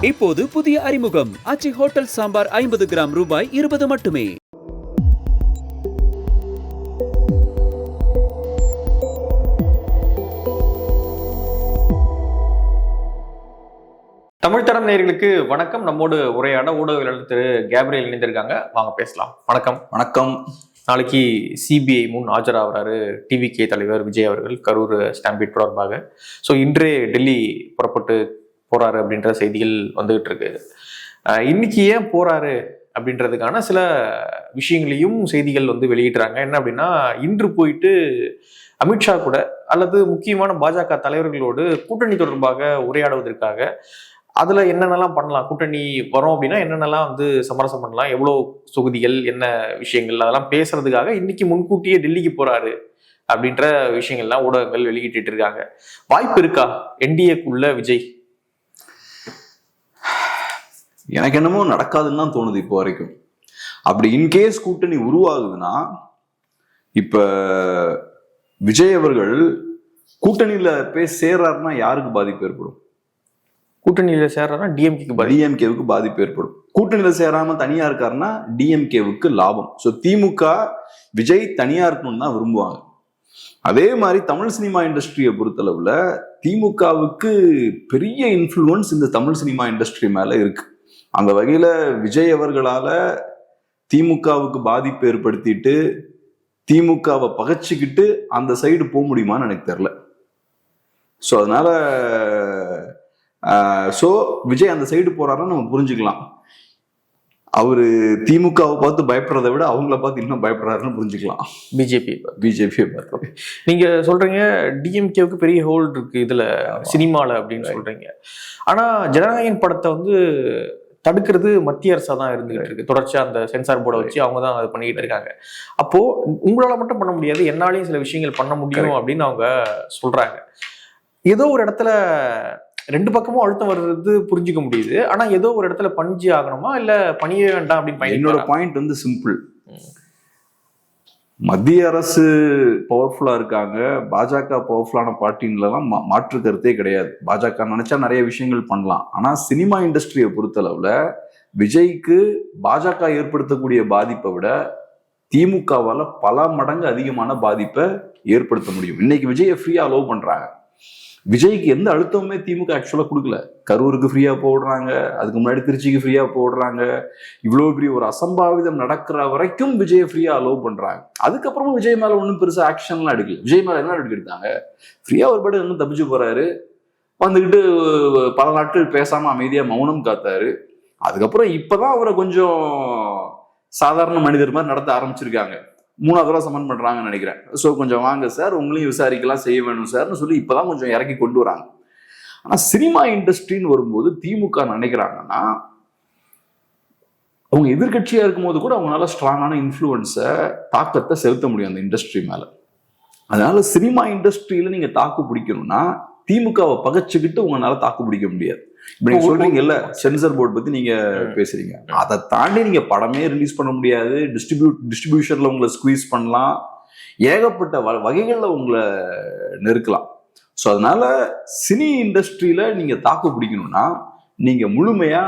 இப்போது புதிய அறிமுகம் ஆச்சி ஹோட்டல் சாம்பார் 50 கிராம் ரூபாய் 20 மட்டுமே. தமிழ் தரம் நேயர்களுக்கு வணக்கம். நம்மோடு உரையாட ஊடகவியலாளர் திரு கேப்ரியல் இணைந்திருக்காங்க. வாங்க பேசலாம். வணக்கம். வணக்கம். நாளைக்கு சிபிஐ முன் ஆஜராகிறாரு டிவிகே தலைவர் விஜய் அவர்கள் கரூர் ஸ்டாம்பீட் தொடர்பாக. ஸோ இன்றே டெல்லி புறப்பட்டு போறாரு அப்படின்ற செய்திகள் வந்துகிட்டு இருக்கு. இன்னைக்கு ஏன் போறாரு அப்படின்றதுக்கான சில விஷயங்களையும் செய்திகள் வந்து வெளியிடுறாங்க. என்ன அப்படின்னா, இன்று போயிட்டு அமித்ஷா கூட அல்லது முக்கியமான பாஜக தலைவர்களோடு கூட்டணி தொடர்பாக உரையாடுவதற்காக அதுல என்னென்னலாம் பண்ணலாம், கூட்டணி வரோம் அப்படின்னா என்னென்னலாம் வந்து சமரசம் பண்ணலாம், எவ்வளோ தொகுதிகள், என்ன விஷயங்கள், அதெல்லாம் பேசுறதுக்காக இன்னைக்கு முன்கூட்டியே டெல்லிக்கு போறாரு அப்படின்ற விஷயங்கள்லாம் ஊடகங்கள் வெளியிட்டு இருக்காங்க. வாய்ப்பு இருக்கா என்டிஏக்குள்ள விஜய்? எனக்கு என்னமோ நடக்காதுன்னு தான் தோணுது இப்போ வரைக்கும். அப்படி இன்கேஸ் கூட்டணி உருவாகுதுன்னா, இப்ப விஜய் அவர்கள் கூட்டணியில போய் சேர்றாருன்னா யாருக்கு பாதிப்பு ஏற்படும்? கூட்டணியில சேர்றாருன்னா டிஎம்கேவுக்கு பாதிப்பு ஏற்படும். கூட்டணியில சேராம தனியா இருக்காருன்னா டிஎம்கேவுக்கு லாபம். ஸோ திமுக விஜய் தனியா இருக்கணும்னு தான் விரும்புவாங்க. அதே மாதிரி தமிழ் சினிமா இண்டஸ்ட்ரியை பொறுத்தளவுல திமுகவுக்கு பெரிய இன்ஃப்ளூயன்ஸ் இந்த தமிழ் சினிமா இண்டஸ்ட்ரி மேல இருக்கு. அந்த வகையில விஜய் அவர்களால திமுகவுக்கு பாதிப்பு ஏற்படுத்திட்டு திமுகவை பகைச்சிக்கிட்டு அந்த சைடு போக முடியுமான்னு எனக்கு தெரியல. ஸோ அதனால விஜய் அந்த சைடு போறாருன்னு நம்ம புரிஞ்சுக்கலாம். அவரு திமுகவை பார்த்து பயப்படுறதை விட அவங்கள பார்த்து இன்னும் பயப்படுறாருன்னு புரிஞ்சுக்கலாம். பிஜேபியை பார்த்து நீங்க சொல்றீங்க டிஎம்கேவுக்கு பெரிய ஹோல்டு இருக்கு இதுல சினிமால அப்படின்னு சொல்றீங்க. ஆனா ஜனநாயகன் படத்தை வந்து தடுக்கிறது மத்திய அரசா தான் இருந்துகிட்டு இருக்கு. தொடர்ச்சியா அந்த சென்சார் போர்டை வச்சு அவங்க தான் அதை பண்ணிக்கிட்டு இருக்காங்க. அப்போ உங்களால மட்டும் பண்ண முடியாது, என்னாலையும் சில விஷயங்கள் பண்ண முடியும் அப்படின்னு அவங்க சொல்றாங்க. ஏதோ ஒரு இடத்துல ரெண்டு பக்கமும் அழுத்தம் வர்றது புரிஞ்சுக்க முடியுது. ஆனா ஏதோ ஒரு இடத்துல பணிஞ்சு ஆகணுமா இல்ல பணியே வேண்டாம் அப்படின்னு என்னோட பாயிண்ட் வந்து சிம்பிள். மத்திய அரசு பவர்ஃபுல்லா இருக்காங்க, பாஜக பவர்ஃபுல்லான பார்ட்டின்லாம் மாற்று கருத்தே கிடையாது. பாஜக நினைச்சா நிறைய விஷயங்கள் பண்ணலாம். ஆனா சினிமா இண்டஸ்ட்ரியை பொறுத்தளவுல விஜய்க்கு பாஜக ஏற்படுத்தக்கூடிய பாதிப்பை விட திமுகவால பல மடங்கு அதிகமான பாதிப்பை ஏற்படுத்த முடியும். இன்னைக்கு விஜயை ஃப்ரீயா அலோவ் பண்றாங்க. விஜய்க்கு எந்த அழுத்தமுமே திமுக ஆக்சுவலா கொடுக்கல. கரூருக்கு ஃப்ரீயா போடுறாங்க, அதுக்கு முன்னாடி திருச்சிக்கு ஃப்ரீயா போடுறாங்க. இவ்வளவு பெரிய ஒரு அசம்பாவிதம் நடக்கிற வரைக்கும் விஜயை ஃப்ரீயா அலோவ் பண்றாங்க. அதுக்கப்புறமா விஜய் மேல ஒன்றும் பெருசா ஆக்ஷன்லாம் எடுக்கல. விஜய் மேல என்ன எடுத்தாங்க? ஃப்ரீயா ஒரு படம் இன்னும் தப்பிச்சு போறாரு, வந்துக்கிட்டு பல நாட்கள் பேசாம அமைதியா மௌனம் காத்தாரு. அதுக்கப்புறம் இப்பதான் அவரை கொஞ்சம் சாதாரண மனிதர் மாதிரி நடத்த ஆரம்பிச்சிருக்காங்க. 3வது தடவை சமன் பண்றாங்கன்னு நினைக்கிறேன். ஸோ கொஞ்சம் வாங்க சார், உங்களையும் விசாரிக்கலாம், செய்ய வேணும் சார்னு சொல்லி இப்பதான் கொஞ்சம் இறக்கி கொண்டு வராங்க. ஆனா சினிமா இண்டஸ்ட்ரின்னு வரும்போது திமுக நினைக்கிறாங்கன்னா, அவங்க எதிர்கட்சியா இருக்கும்போது கூட அவங்களால ஸ்ட்ராங்கான இன்ஃப்ளூயன்ஸை, தாக்கத்தை செலுத்த முடியும் அந்த இண்டஸ்ட்ரி மேல. அதனால சினிமா இண்டஸ்ட்ரியில நீங்க தாக்கு பிடிக்கணும்னா திமுகவை பகைச்சுக்கிட்டு உங்களால தாக்கு பிடிக்க முடியாது. இப்ப நீங்க சொல்றீங்கல்ல சென்சர் போர்டு பத்தி நீங்க பேசுறீங்க, அதை தாண்டி நீங்க படமே ரிலீஸ் பண்ண முடியாது. டிஸ்ட்ரிபியூஷன்ல உங்களை ஸ்குவீஸ் பண்ணலாம், ஏகப்பட்ட வகைகள்ல உங்களை நெருக்கலாம். ஸோ அதனால சினி இண்டஸ்ட்ரியில நீங்க தாக்கு பிடிக்கணும்னா நீங்க முழுமையா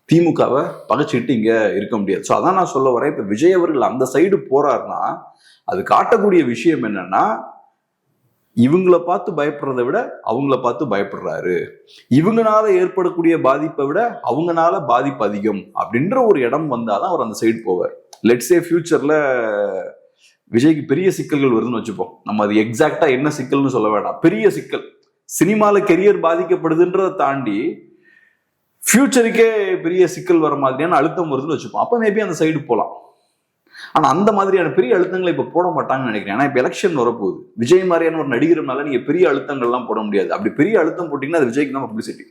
திமுகவை பகைச்சிக்கிட்டு இங்க இருக்க முடியாது. ஸோ அதான் நான் சொல்ல வரேன். இப்ப விஜய் அவர்கள் அந்த சைடு போறாருன்னா அது காட்டக்கூடிய விஷயம் என்னன்னா, இவங்கள பார்த்து பயப்படுறதை விட அவங்கள பார்த்து பயப்படுறாரு, இவங்கனால ஏற்படக்கூடிய பாதிப்பை விட அவங்கனால பாதிப்பு அதிகம் அப்படின்ற ஒரு இடம் வந்தாதான் அவர் அந்த சைடு போவார். லெட்ஸே ஃபியூச்சர்ல விஜய்க்கு பெரிய சிக்கல்கள் வருதுன்னு வச்சுப்போம். நம்ம அது எக்ஸாக்டா என்ன சிக்கல்னு சொல்ல வேண்டாம், பெரிய சிக்கல், சினிமால கெரியர் பாதிக்கப்படுதுன்றதை தாண்டி ஃபியூச்சருக்கே பெரிய சிக்கல் வர மாதிரியான அழுத்தம் வருதுன்னு வச்சுப்போம். அப்ப மேபி அந்த சைடு போகலாம். ஆனா அந்த மாதிரியான பெரிய அழுத்தங்களை இப்ப போட மாட்டாங்கன்னு நினைக்கிறேன். ஏன்னா இப்ப எலெக்ஷன் வரப்போகுது. விஜய் மாதிரியான ஒரு நடிகர்னால நீங்க பெரிய அழுத்தங்கள்லாம் போட முடியாது. அப்படி பெரிய அழுத்தம் போட்டீங்கன்னா அது விஜய்க்கு தான் பப்ளிசிட்டி,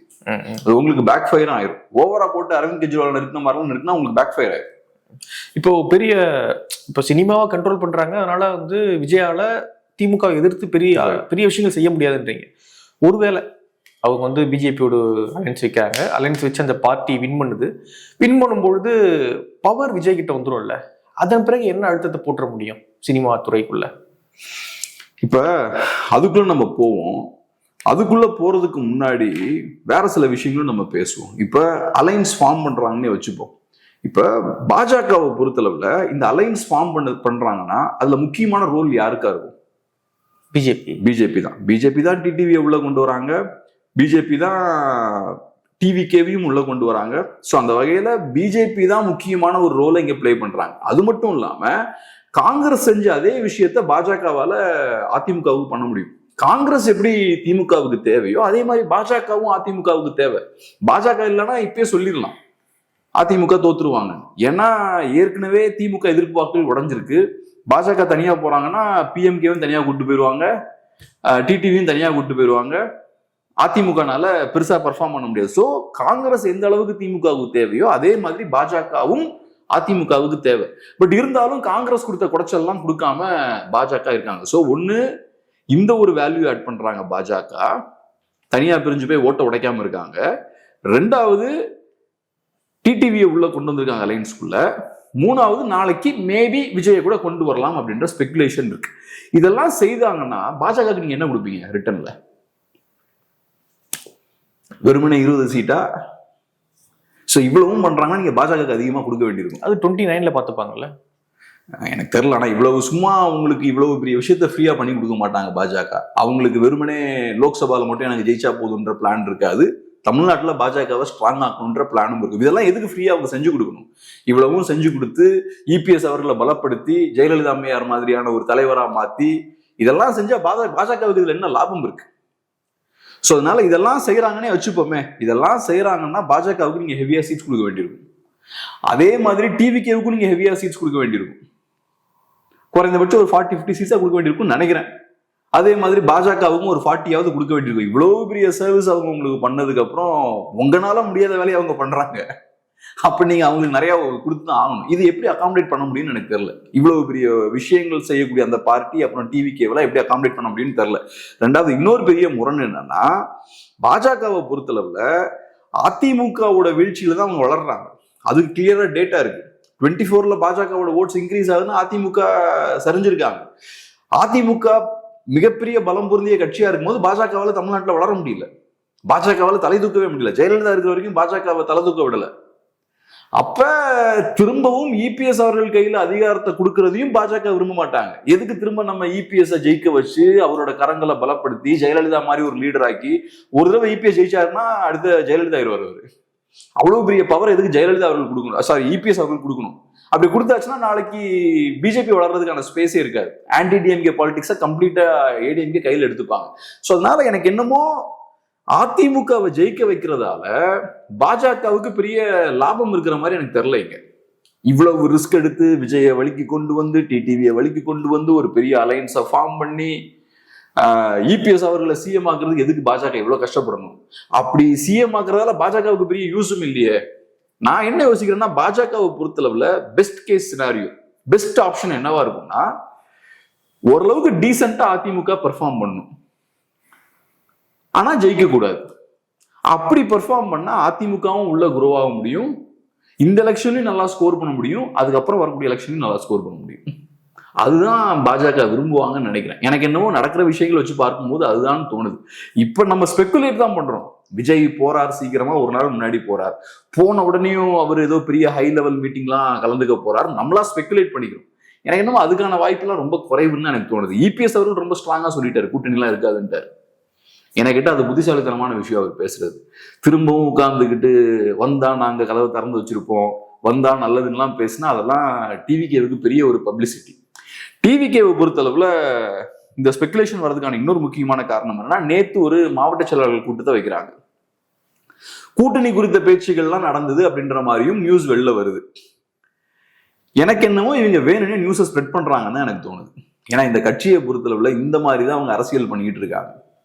அது உங்களுக்கு பேக் ஃபயர் ஆயிரும். ஓவரா போட்டு அரவிந்த் கெஜ்ரிவால் நிறுத்தின மாதிரிலாம் நிறுத்தினா உங்களுக்கு பேக் ஃபயர் ஆயிரும். இப்போ சினிமாவை கண்ட்ரோல் பண்றாங்க, அதனால வந்து விஜயால திமுக எதிர்த்து பெரிய பெரிய விஷயங்கள் செய்ய முடியாதுன்றீங்க. ஒருவேளை அவங்க வந்து பிஜேபியோட அலைன்ஸ் வைக்கிறாங்க, அலைன்ஸ் வச்சு அந்த பார்ட்டி வின் பண்ணும்பொழுது பவர் விஜய் கிட்ட வந்துடும்ல, அதன் பிறகு என்ன அழுத்தத்தை போட்டுற முடியும் சினிமா துறைக்குள்ள? இப்ப அதுக்குள்ள நம்ம போவோம். அதுக்குள்ள போறதுக்கு முன்னாடி வேற சில விஷயங்களும் நம்ம பேசுவோம். இப்ப அலைன்ஸ் ஃபார்ம் பண்றாங்கன்னே வச்சுப்போம். இப்ப பாஜகவை பொறுத்தளவுல இந்த அலைன்ஸ் ஃபார்ம் பண்றாங்கன்னா அதுல முக்கியமான ரோல் யாருக்கா இருக்கும்? பிஜேபி தான் டிடிவியை உள்ள கொண்டு வராங்க, பிஜேபி தான் டிவிகேவையும் உள்ள கொண்டு வராங்க. ஸோ அந்த வகையில பிஜேபி தான் முக்கியமான ஒரு ரோலை இங்க பிளே பண்றாங்க. அது மட்டும் இல்லாம காங்கிரஸ் செஞ்ச அதே விஷயத்த பாஜகவால அதிமுகவுக்கு பண்ண முடியும். காங்கிரஸ் எப்படி திமுகவுக்கு தேவையோ அதே மாதிரி பாஜகவும் அதிமுகவுக்கு தேவை. பாஜக இல்லைன்னா இப்பயே சொல்லிடலாம் அதிமுக தோத்துருவாங்க. ஏன்னா ஏற்கனவே திமுக எதிர்ப்பு வாக்குகள் உடஞ்சிருக்கு. பாஜக தனியா போறாங்கன்னா பிஎம்கேவும் தனியா கூட்டு போயிருவாங்க, டிடிவியும் தனியா கூட்டு போயிருவாங்க. அதிமுகனால பெருசா பெர்ஃபார்ம் பண்ண முடியாது. சோ காங்கிரஸ் எந்த அளவுக்கு திமுகவுக்கு தேவையோ அதே மாதிரி பாஜகவும் அதிமுகவுக்கு தேவை. பட் இருந்தாலும் காங்கிரஸ் கொடுத்த குடைச்சல்லாம் கொடுக்காம பாஜக இருக்காங்க. சோ ஒண்ணு இந்த ஒரு வேல்யூ ஆட் பண்றாங்க பாஜக, தனியா பிரிஞ்சு போய் ஓட்ட உடைக்காம இருக்காங்க. ரெண்டாவது டிடிவியை உள்ள கொண்டு வந்திருக்காங்க அலைன்ஸ்குள்ள. மூணாவது நாளைக்கு மேபி விஜயை கூட கொண்டு வரலாம் அப்படின்ற ஸ்பெகுலேஷன் இருக்கு. இதெல்லாம் செய்தாங்கன்னா பாஜகவுக்கு நீங்க என்ன கொடுப்பீங்க ரிட்டர்ன்ல? வெறுமனே 20 சீட்டா? ஸோ இவ்வளவும் பண்றாங்கன்னா நீங்க பாஜகவுக்கு அதிகமா கொடுக்க வேண்டியிருக்கும். அது 29ல பார்த்துப்பாங்கல்ல, எனக்கு தெரியல. ஆனா இவ்வளவு சும்மா உங்களுக்கு இவ்வளவு பெரிய விஷயத்த ஃப்ரீயா பண்ணி கொடுக்க மாட்டாங்க பாஜக. அவங்களுக்கு வெறுமனே லோக்சபால மட்டும் எனக்கு ஜெயிச்சா போதுன்ற பிளான் இருக்காது. தமிழ்நாட்டுல பாஜகவை ஸ்ட்ராங் ஆக்கணுன்ற பிளானும் இருக்கு. இதெல்லாம் எதுக்கு ஃப்ரீயா அவங்க செஞ்சு கொடுக்கணும்? இவ்வளவும் செஞ்சு கொடுத்து இபிஎஸ் அவர்களை பலப்படுத்தி ஜெயலலிதா அம்மையார் மாதிரியான ஒரு தலைவரா மாத்தி இதெல்லாம் செஞ்சா பாஜகவுக்கு இதுல என்ன லாபம் இருக்கு? ஸோ அதனால இதெல்லாம் செய்யறாங்கன்னே வச்சுப்போமே. இதெல்லாம் செய்யறாங்கன்னா பாஜகவுக்கு நீங்க ஹெவியா சீட்ஸ் கொடுக்க வேண்டியிருக்கும். அதே மாதிரி டிவிகேவுக்கும் நீங்க ஹெவியா சீட்ஸ் கொடுக்க வேண்டியிருக்கும். குறைந்தபட்சம் ஒரு 40-50 சீட்ஸா கொடுக்க வேண்டியிருக்கும் நினைக்கிறேன். அதே மாதிரி பாஜகவுக்கும் ஒரு 40யாவது கொடுக்க வேண்டியிருக்கும். இவ்வளவு பெரிய சர்வீஸ் அவங்க உங்களுக்கு பண்ணதுக்கு அப்புறம் உங்களால முடியாத வேலையை அவங்க பண்றாங்க. அப்ப நீங்க அவங்களுக்கு நிறைய கொடுத்துதான் ஆகணும். இது எப்படி அகாமடேட் பண்ண முடியும்னு எனக்கு தெரியல. இவ்வளவு பெரிய விஷயங்கள் செய்யக்கூடிய அந்த பார்ட்டி அப்புறம் டிவிகேவெல்லாம் எப்படி அகாமடேட் பண்ண முடியும்னு தெரியல. ரெண்டாவது இன்னொரு பெரிய முரண் என்னன்னா, பாஜகவை பொறுத்தளவுல அதிமுகவோட வீழ்ச்சியில தான் அவங்க வளர்றாங்க. அதுக்கு கிளியரா டேட்டா இருக்கு. 24ல பாஜகவோட ஓட்ஸ் இன்க்ரீஸ் ஆகுதுன்னா அதிமுக சரிஞ்சிருக்காங்க. அதிமுக மிகப்பெரிய பலம் பொருந்திய கட்சியா இருக்கும்போது பாஜகவால தமிழ்நாட்டில் வளர முடியல, பாஜகவால தலை தூக்கவே முடியல. ஜெயலலிதா இருக்கிற வரைக்கும் பாஜகவை தலை தூக்க விடல. அப்ப திரும்பவும் இபிஎஸ் அவர்கள் கையில அதிகாரத்தை கொடுக்கறதையும் பாஜக விரும்ப மாட்டாங்க. எதுக்கு திரும்ப நம்ம இபிஎஸ் ஜெயிக்க வச்சு அவரோட கரங்களை பலப்படுத்தி ஜெயலலிதா மாதிரி ஒரு லீடர் ஆக்கி ஒரு தடவை இபிஎஸ் ஜெயிச்சாருன்னா அடுத்த ஜெயலலிதா ஆயிடுவார். அவ்வளவு பெரிய பவர் எதுக்கு ஜெயலலிதா அவர்கள் கொடுக்கணும், சாரி இபிஎஸ் அவர்கள் கொடுக்கணும்? அப்படி கொடுத்தாச்சுன்னா நாளைக்கு பிஜேபி வளர்றதுக்கான ஸ்பேஸே இருக்காது. ஆன்டி டிஎம்கே பாலிடிக்ஸை கம்ப்ளீட்டா ஏடிஎம்கே கையில் எடுத்துப்பாங்க. ஸோ அதனால எனக்கு என்னமோ அதிமுகவை ஜெயிக்க வைக்கிறதால பாஜகவுக்கு பெரிய லாபம் இருக்கிற மாதிரி எனக்கு தெரியலைங்க. இவ்வளவு ரிஸ்க் எடுத்து விஜயை வழிக்கு கொண்டு வந்து டிடிவியை வழிக்கு கொண்டு வந்து ஒரு பெரிய அலைன்ஸை ஃபார்ம் பண்ணி இபிஎஸ் அவர்களை சிஎம் ஆக்குறதுக்கு எதுக்கு பாஜக இவ்வளவு கஷ்டப்படணும்? அப்படி சிஎம் ஆக்குறதால பாஜகவுக்கு பெரிய யூஸும் இல்லையே. நான் என்ன யோசிக்கிறேன்னா, பாஜகவை பொறுத்தளவுல best case scenario, best option என்னவா இருக்கும்னா, ஓரளவுக்கு டீசெண்டா அதிமுக பெர்ஃபார்ம் பண்ணும், ஆனா ஜெயிக்க கூடாது. அப்படி பெர்ஃபார்ம் பண்ணா அதிமுகவும் உள்ள குரோ ஆக முடியும், இந்த எலெக்ஷன்லயும் நல்லா ஸ்கோர் பண்ண முடியும், அதுக்கப்புறம் வரக்கூடிய எலெக்ஷன்லயும் நல்லா ஸ்கோர் பண்ண முடியும். அதுதான் பாஜக விரும்புவாங்கன்னு நினைக்கிறேன். எனக்கு என்னவோ நடக்கிற விஷயங்களை வச்சு பார்க்கும்போது அதுதான் தோணுது. இப்ப நம்ம ஸ்பெகுலேட் தான் பண்றோம். விஜய் போறார், சீக்கிரமா ஒரு நாள் முன்னாடி போறார், போன உடனேயும் அவர் ஏதோ பெரிய ஹை லெவல் மீட்டிங்லாம் கலந்துக்க போறார், நம்மளா ஸ்பெகுலேட் பண்ணிக்கிறோம். எனக்கு என்னமோ அதுக்கான வாய்ப்புலாம் ரொம்ப குறைவுன்னு எனக்கு தோணுது. இபிஎஸ் அவர்கள் ரொம்ப ஸ்ட்ராங்கா சொல்லிட்டாரு கூட்டணிலாம் இருக்காதுன்ட்டார். எனக்கிட்ட அது புத்திசாலித்தனமான விஷயம் அவர் பேசுறது. திரும்பவும் உட்கார்ந்துக்கிட்டு வந்தா நாங்க கதவை திறந்து வச்சிருப்போம், வந்தா நல்லதுன்னெலாம் பேசினா அதெல்லாம் டிவிகேவுக்கு பெரிய ஒரு பப்ளிசிட்டி. டிவிகேவை பொறுத்தளவுல இந்த ஸ்பெகுலேஷன் வர்றதுக்கான இன்னொரு முக்கியமான காரணம் என்னன்னா, நேத்து ஒரு மாவட்ட செயலாளர்கள் கூட்டத்தை வைக்கிறாங்க. கூட்டணி குறித்த பேச்சுகள்லாம் நடந்தது அப்படின்ற மாதிரியும் நியூஸ் வெளில வருது. எனக்கு என்னமோ இவங்க வேணும்னே நியூஸை ஸ்ப்ரெட் பண்றாங்கன்னு எனக்கு தோணுது. ஏன்னா இந்த கட்சியை பொறுத்தளவுல இந்த மாதிரி தான் அவங்க அரசியல் பண்ணிக்கிட்டு இருக்காங்க.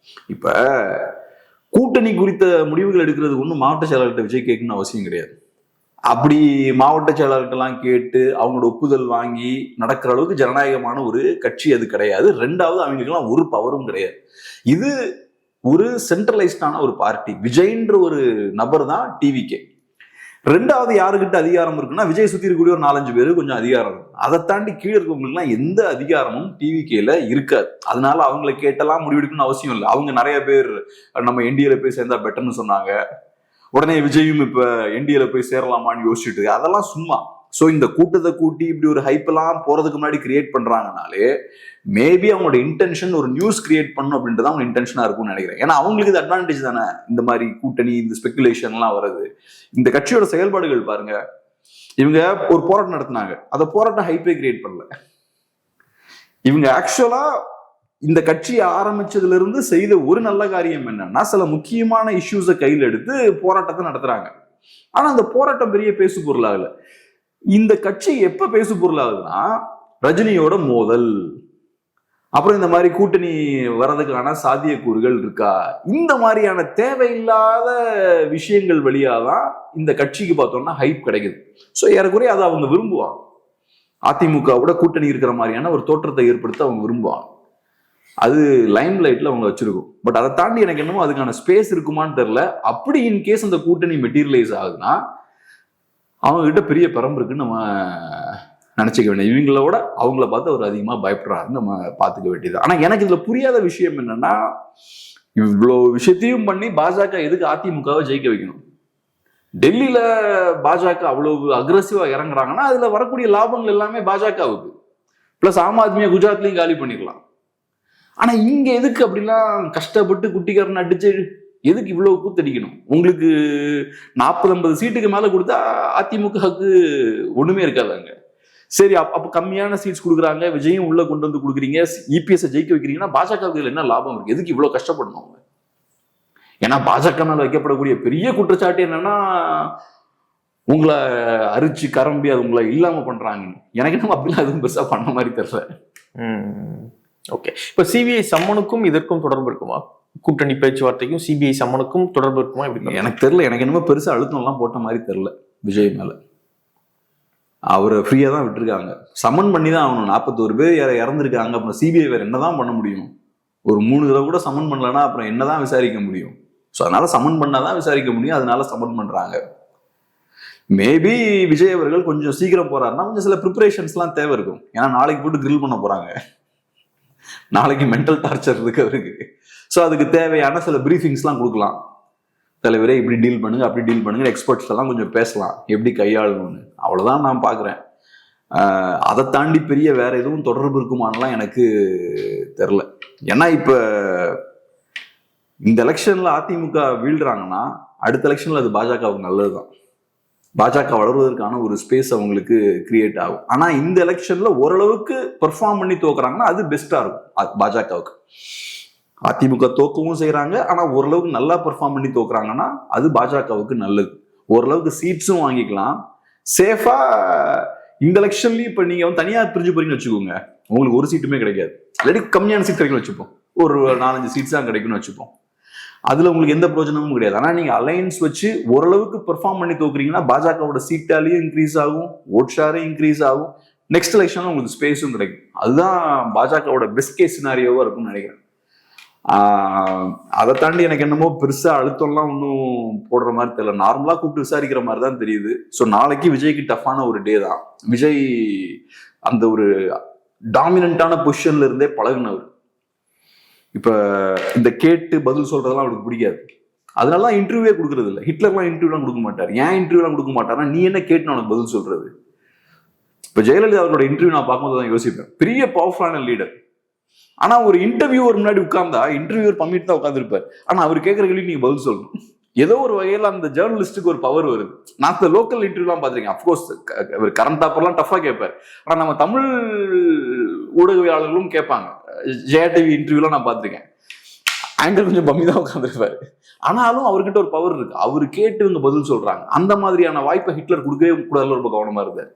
இப்ப கூட்டணி குறித்த முடிவுகள் எடுக்கிறது ஒன்றும் மாவட்ட செயலாளர்கிட்ட விஜய் கேட்கணும்னு அவசியம் கிடையாது. அப்படி மாவட்ட செயலாளர்கள்லாம் கேட்டு அவங்களோட ஒப்புதல் வாங்கி நடக்கிற அளவுக்கு ஜனநாயகமான ஒரு கட்சி அது கிடையாது. ரெண்டாவது அவங்களுக்குலாம் ஒரு பவரும் கிடையாது. இது ஒரு சென்ட்ரலைஸ்டான ஒரு பார்ட்டி. விஜய்ன்ற ஒரு நபர் தான் டிவிகே. ரெண்டாவது யாருக்கிட்ட அதிகாரம் இருக்குன்னா விஜய் சுத்தி இருக்கக்கூடிய ஒரு 4-5 பேரு கொஞ்சம் அதிகாரம் இருக்கும். அதை தாண்டி கீழே இருக்கவங்களுக்குலாம் எந்த அதிகாரமும் டிவிகேல இருக்காது. அதனால அவங்களை கேட்டெல்லாம் முடிவெடுக்கணும்னு அவசியம் இல்லை. அவங்க நிறைய பேர் நம்ம என்டிஏல போய் சேர்ந்தா பெட்டர்னு சொன்னாங்க. உடனே விஜயும் இப்ப என்டிஏல போய் சேரலாமான்னு யோசிச்சுட்டு, அதெல்லாம் சும்மா. ஸோ இந்த கூட்டத்தை கூட்டி இப்படி ஒரு ஹைப் எல்லாம் போறதுக்கு முன்னாடி கிரியேட் பண்றாங்கனாலே மேபி அவங்களோட இன்டென்ஷன் ஒரு நியூஸ் கிரியேட் பண்ணும் அப்படின்றது அவங்க இன்டென்ஷனா இருக்கும்னு நினைக்கிறேன். ஏன்னா அவங்களுக்கு இது அட்வான்டேஜ் தானே, இந்த மாதிரி கூட்டணி, இந்த ஸ்பெகுலேஷன் எல்லாம் வருது. இந்த கட்சியோட செயல்பாடுகள் பாருங்க, இவங்க ஒரு போராட்டம் நடத்தினாங்க, அந்த போராட்டம் ஹைப்பே கிரியேட் பண்ணல. இவங்க ஆக்சுவலா இந்த கட்சியை ஆரம்பிச்சதுல இருந்து செய்த ஒரு நல்ல காரியம் என்னன்னா, சில முக்கியமான இஷ்யூஸை கையில் எடுத்து போராட்டத்தை நடத்துறாங்க. ஆனா அந்த போராட்டம் பெரிய பேசு பொருளாகல. இந்த கட்சி எப்ப பேசு பொருளாகுதுன்னா, ரஜினியோட மோதல், அப்புறம் இந்த மாதிரி கூட்டணி வர்றதுக்கான சாத்தியக்கூறுகள் இருக்கா, இந்த மாதிரியான தேவையில்லாத விஷயங்கள் வழியாதான் இந்த கட்சிக்கு பார்த்தோம்னா ஹைப் கிடைக்குது. ஸோ ஏறக்குறைய அதை அவங்க விரும்புவாங்க. அதிமுகவோட கூட்டணி இருக்கிற மாதிரியான ஒரு தோற்றத்தை ஏற்படுத்த அவங்க விரும்புவாங்க. அது லைம் லைட்ல அவங்க வச்சிருக்கும். பட் அதை தாண்டி எனக்கு என்னமோ அதுக்கான ஸ்பேஸ் இருக்குமான்னு தெரியல. அப்படி இன்கேஸ் அந்த கூட்டணி மெட்டீரியலைஸ் ஆகுதுன்னா அவங்க கிட்ட பெரிய பரம்பு இருக்குன்னு நம்ம நினைச்சுக்க வேண்டிய. இவங்களோட அவங்கள பார்த்து அவர் அதிகமா பயப்படுறாருன்னு நம்ம பார்த்துக்க வேண்டியது. ஆனா எனக்கு இதுல புரியாத விஷயம் என்னன்னா, இவ்வளோ விஷயத்தையும் பண்ணி பாஜக எதுக்கு அதிமுகவை ஜெயிக்க வைக்கணும்? டெல்லியில பாஜக அவ்வளவு அக்ரெசிவா இறங்குறாங்கன்னா அதுல வரக்கூடிய லாபங்கள் எல்லாமே பாஜகவுக்கு. பிளஸ் ஆம் ஆத்மியை குஜராத்லயும் காலி பண்ணிடலாம். ஆனா இங்க எதுக்கு அப்படிலாம் கஷ்டப்பட்டு குட்டிக்காரன் அடிச்சு எதுக்கு இவ்வளவு கூத்தடிக்கணும்? உங்களுக்கு 40-50 சீட்டுக்கு மேல கொடுத்தா அதிமுகவுக்கு ஒண்ணுமே இருக்காதாங்க. சரி, அப்ப கம்மியான சீட்ஸ் கொடுக்குறாங்க, விஜயும் உள்ள கொண்டு வந்து கொடுக்குறீங்க, இபிஎஸ் ஜெயிக்க வைக்கிறீங்கன்னா பாஜகவுக்கு என்ன லாபம் இருக்கு? எதுக்கு இவ்வளவு கஷ்டப்படணும் அவங்க? ஏன்னா பாஜக மேல வைக்கப்படக்கூடிய பெரிய குற்றச்சாட்டு என்னன்னா, உங்களை அரிச்சு கரம்பி அது உங்களை இல்லாம பண்றாங்க. எனக்கு என்ன அப்படிலாம் எதுவும் பெருசா பண்ண மாதிரி தெரியல. ஓகே, இப்ப சிபிஐ சம்மனுக்கும் இதற்கும் தொடர்பு இருக்குமா? கூட்டணி பேச்சுவார்த்தைக்கும் சிபிஐ சம்மனுக்கும் தொடர்பு இருக்குமா? எப்படி எனக்கு தெரியல. எனக்கு என்னமோ பெருசா அழுத்தம் எல்லாம் போட்ட மாதிரி தெரியல விஜய் மேல. அவரை ஃப்ரீயா தான் விட்டுருக்காங்க. சம்மன் பண்ணி தான் ஆகணும். 41 பேர் இறந்துருக்காங்க. அப்புறம் சிபிஐ வேற என்னதான் பண்ண முடியும்? ஒரு 3 தடவை கூட சம்மன் பண்ணலன்னா அப்புறம் என்னதான் விசாரிக்க முடியும்? ஸோ அதனால சம்மன் பண்ணாதான் விசாரிக்க முடியும். அதனால சம்மன் பண்றாங்க. மேபி விஜய் அவர்கள் கொஞ்சம் சீக்கிரம் போறாருன்னா கொஞ்சம் சில ப்ரிப்பரேஷன்ஸ்லாம் தேவை இருக்கும். ஏன்னா நாளைக்கு போட்டு கிரில் பண்ண போறாங்க. நாளைக்கு மென்டல் டார்ச்சர் இருக்கு அவருக்கு. ஸோ அதுக்கு தேவையான சில பிரீஃபிங்ஸ்லாம் கொடுக்கலாம். தலைவரே இப்படி டீல் பண்ணுங்க, அப்படி டீல் பண்ணுங்க, எக்ஸ்பர்ட்ஸ் எல்லாம் கொஞ்சம் பேசலாம் எப்படி கையாளணும்னு. அவ்வளவுதான் நான் பாக்குறேன். அதை தாண்டி பெரிய வேற எதுவும் தொடர்பு இருக்குமானலாம் எனக்கு தெரியல. ஏன்னா இப்ப இந்த எலெக்ஷன்ல அதிமுக வீழ்றாங்கன்னா அடுத்த எலெக்ஷன்ல அது பாஜகவுக்கு நல்லதுதான். பாஜக வளர்வதற்கான ஒரு ஸ்பேஸ் அவங்களுக்கு கிரியேட் ஆகும். ஆனா இந்த எலெக்ஷன்ல ஓரளவுக்கு பெர்ஃபார்ம் பண்ணி தோக்குறாங்கன்னா அது பெஸ்டா இருக்கும் பாஜகவுக்கு. அதிமுக தோக்கவும் செய்யறாங்க, ஆனா ஓரளவுக்கு நல்லா பெர்ஃபார்ம் பண்ணி தோக்குறாங்கன்னா அது பாஜகவுக்கு நல்லது. ஓரளவுக்கு சீட்ஸும் வாங்கிக்கலாம் சேஃபா. இந்த எலெக்ஷன்லயும் இப்ப நீங்க தனியார் பிரிஞ்சு போறீங்கன்னு வச்சுக்கோங்க, உங்களுக்கு ஒரு சீட்டுமே கிடைக்காது. இல்லாட்டி கம்மியான சீட் கிடைக்கும்னு வச்சுப்போம், ஒரு 4-5 சீட்ஸ் தான் கிடைக்கும்னு வச்சுப்போம். அதுல உங்களுக்கு எந்த பிரயோஜனமும் கிடையாது. ஆனா நீங்க அலையன்ஸ் வச்சு ஓரளவுக்கு பெர்ஃபார்ம் பண்ணி தோக்குறீங்கன்னா பாஜகவோட சீட்டாலையும் இன்க்ரீஸ் ஆகும், ஓட் ஷேரும் இன்க்ரீஸ் ஆகும், நெக்ஸ்ட் எலெக்ஷன்ல உங்களுக்கு ஸ்பேஸும் கிடைக்கும். அதுதான் பாஜகவோட பெஸ்ட் கேஸ் சினாரியோவா இருக்கும்னு நினைக்கிறேன். அதை தாண்டி எனக்கு என்னமோ பெருசா அழுத்தம்லாம் ஒன்றும் போடுற மாதிரி தெரியல. நார்மலா கூப்பிட்டு விசாரிக்கிற மாதிரி தான் தெரியுது. ஸோ நாளைக்கு விஜய்க்கு டஃப்பான ஒரு டே தான். விஜய் அந்த ஒரு டாமினண்டான பொசிஷன்ல இருந்தே பழகுனவர். இப்ப இந்த கேட்டு பதில் சொல்றதெல்லாம் அவருக்கு பிடிக்காது. அதனாலதான் இன்டர்வியூவே கொடுக்கறது இல்லை. ஹிட்லர்லாம் இன்டர்வியூலாம் கொடுக்க மாட்டார். ஏன் இன்டர்வியூலாம் கொடுக்க மாட்டார்னா, நீ என்ன கேட்டு உனக்கு பதில் சொல்றது? இப்ப ஜெயலலிதா அவரோட இன்டர்வியூ நான் பார்க்கும்போது தான் யோசிப்பேன், பெரிய பவர்ஃபுல்லான லீடர். ஆனா ஒரு இன்டர்வியூவர் முன்னாடி உட்கார்ந்தா இன்டர்வியூவர் பண்ணிட்டு தான் உட்காந்துருப்பார். ஆனா அவர் கேட்கற கேள்விக்கு நீங்க பதில் சொல்லணும். ஏதோ ஒரு வகையில அந்த ஜேர்னலிஸ்டுக்கு ஒரு பவர் வருது. நான் இந்த லோக்கல் இன்டர்வியூலாம் பார்த்திருக்கேன். அப்கோர்ஸ் கரண்ட் அஃபேர்லாம் டஃபா கேட்பார். ஆனா நம்ம தமிழ் ஊடகவியாளர்களும் கேட்பாங்க. ஜெயா டிவி இன்டர்வியூலாம் நான் பார்த்திருக்கேன். ஆங்கர் கொஞ்சம் பம்மி தான் உட்காந்துருப்பாரு. ஆனாலும் அவர்கிட்ட ஒரு பவர் இருக்கு. அவரு கேட்டு இவங்க பதில் சொல்றாங்க. அந்த மாதிரியான வாய்ப்பை ஹிட்லர் கொடுக்கவே கூடாதுல ரொம்ப கவனமா இருந்தார்.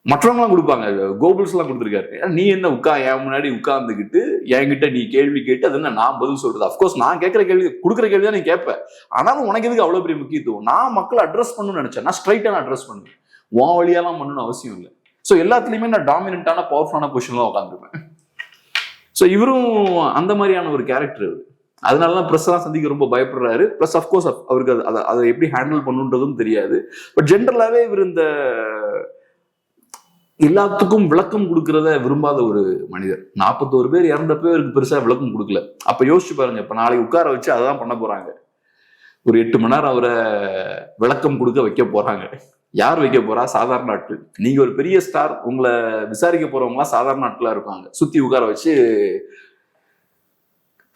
மற்றவங்களாம் கொடுப்பாங்க, கோபல்ஸ் எல்லாம் கொடுத்துருக்காரு. நீ என்ன என் முன்னாடி உட்கார்ந்துக்கிட்டு என்கிட்ட நீ கேள்வி கேட்டு அது என்ன நான் பதில் சொல்றது? அப்கோர்ஸ் நான் கேட்கிற கேள்வி கொடுக்குற கேள்வி தான் நீ கேட்ப. ஆனாலும் உனக்கு எதுக்கு அவ்வளவு பெரிய முக்கியத்துவம்? நான் மக்களை அட்ரஸ் பண்ணணும்னு நினைச்சேன், நான் ஸ்ட்ரைட்டா நான் அட்ரஸ் பண்ணுவேன். உன் வழியெல்லாம் பண்ணணும்னு அவசியம் இல்லை. ஸோ எல்லாத்துலயுமே நான் டாமினண்டான பவர்ஃபுல்லான பொசிஷன்ல உட்காந்துருப்பேன். ஸோ இவரும் அந்த மாதிரியான ஒரு கேரக்டர். அதனாலதான் ப்ரெஸ் எல்லாம் சந்திக்க ரொம்ப பயப்படுறாரு. பிளஸ் அஃப்கோர்ஸ் அவருக்கு அதை எப்படி ஹேண்டில் பண்ணுன்றதும் தெரியாது. பட் ஜென்ரலாவே இவர் இந்த எல்லாத்துக்கும் விளக்கம் கொடுக்கறத விரும்பாத ஒரு மனிதர். 41 பேர் இறந்தப்போ இவருக்கு பெருசா விளக்கம் கொடுக்கல. அப்ப யோசிச்சு பாருங்க, இப்ப நாளைக்கு உட்கார வச்சு அதான் பண்ண போறாங்க. ஒரு 8 மணி நேரம் அவரை விளக்கம் கொடுக்க வைக்க போறாங்க. யார் வைக்க போறா? சாதாரண ஆட்கள். நீங்க ஒரு பெரிய ஸ்டார், உங்களை விசாரிக்க போறவங்க சாதாரண ஆட்களா இருப்பாங்க. சுத்தி உட்கார வச்சு